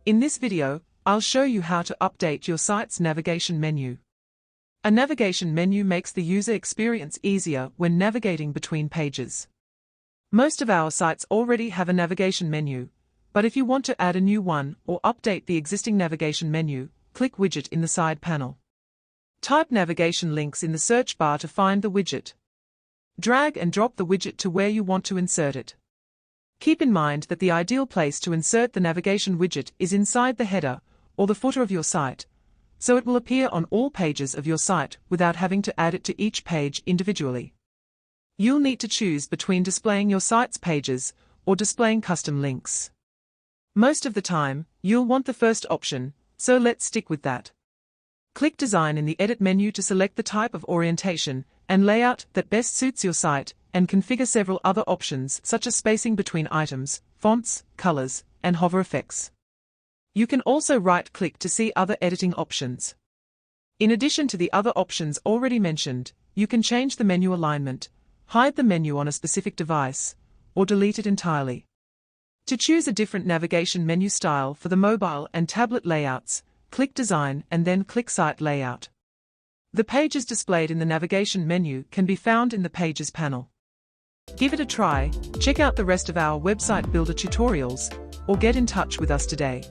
In this video, I'll show you how to update your site's navigation menu. A navigation menu makes the user experience easier when navigating between pages. Most of our sites already have a navigation menu, but if you want to add a new one or update the existing navigation menu, click Widget in the side panel. Type navigation links in the search bar to find the widget. Drag and drop the widget to where you want to insert it. Keep in mind that the ideal place to insert the navigation widget is inside the header or the footer of your site, so it will appear on all pages of your site without having to add it to each page individually. You'll need to choose between displaying your site's pages or displaying custom links. Most of the time, you'll want the first option, so let's stick with that. Click Design in the Edit menu to select the type of orientation and layout that best suits your site, and configure several other options such as spacing between items, fonts, colors, and hover effects. You can also right-click to see other editing options. In addition to the other options already mentioned, you can change the menu alignment, hide the menu on a specific device, or delete it entirely. To choose a different navigation menu style for the mobile and tablet layouts, click Design and then click Site Layout. The pages displayed in the navigation menu can be found in the Pages panel. Give it a try, check out the rest of our website builder tutorials, or get in touch with us today.